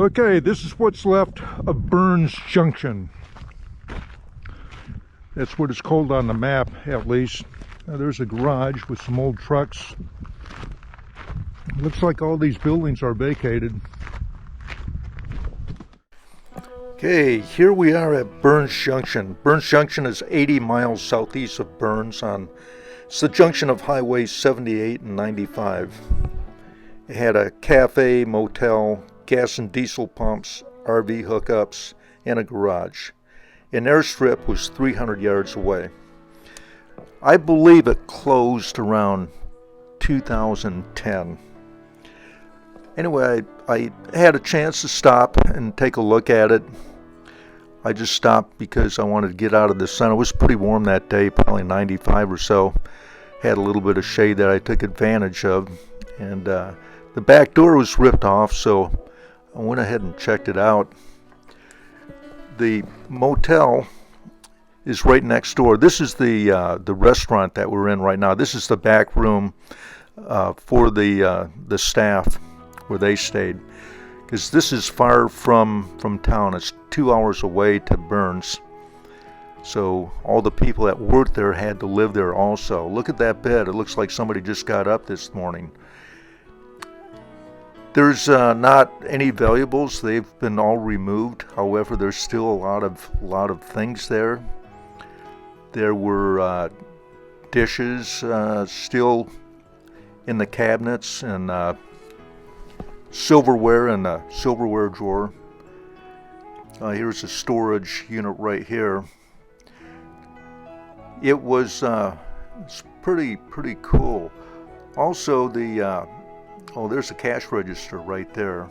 Okay, this is what's left of Burns Junction. That's what it's called on the map, at least. Now, there's a garage with some old trucks. Looks like all these buildings are vacated. Okay, here we are at Burns Junction. Burns Junction is 80 miles southeast of Burns. It's the junction of Highway 78 and 95. It had a cafe, motel, gas and diesel pumps, RV hookups, and a garage. An airstrip was 300 yards away. I believe it closed around 2010. Anyway, I had a chance to stop and take a look at it. I just stopped because I wanted to get out of the sun. It was pretty warm that day, probably 95 or so. Had a little bit of shade that I took advantage of. And the back door was ripped off, so I went ahead and checked it out. The motel is right next door. This is the restaurant that we're in right now. This is the back room for the staff where they stayed, because this is far from town. It's 2 hours away to Burns, so all the people that worked there had to live there also. Look at that bed. It looks like somebody just got up this morning. There's not any valuables. They've been all removed. However, there's still a lot of things there. There were dishes still in the cabinets, and silverware in the silverware drawer. Here's a storage unit right here. It was it's pretty cool. Also, there's a cash register right there.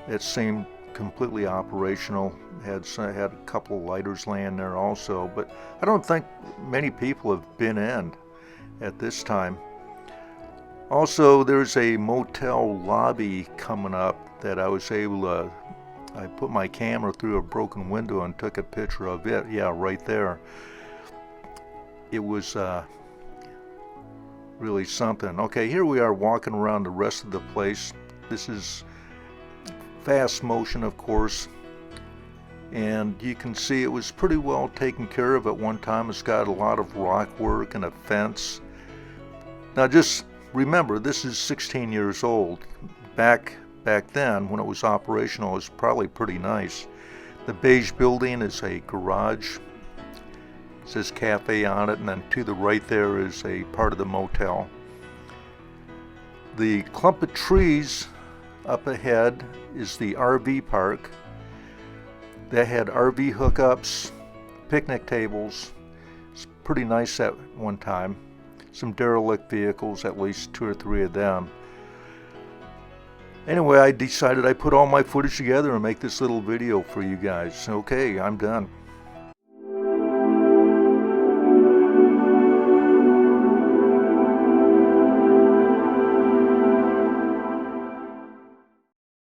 It seemed completely operational. Had a couple of lighters laying there also, but I don't think many people have been in at this time. Also, there's a motel lobby coming up that I was able to, I put my camera through a broken window and took a picture of it. Yeah, right there. It was really something. Okay, here we are walking around the rest of the place. This is fast motion, of course, and you can see it was pretty well taken care of at one time. It's got a lot of rock work and a fence. Now just remember, this is 16 years old. Back then, when it was operational, it was probably pretty nice. The beige building is a garage. It says cafe on it, and then to the right there is a part of the motel. The clump of trees up ahead is the RV park. That had RV hookups, picnic tables. It's pretty nice at one time. Some derelict vehicles, at least 2 or 3 of them. Anyway, I decided I'd put all my footage together and make this little video for you guys. Okay, I'm done.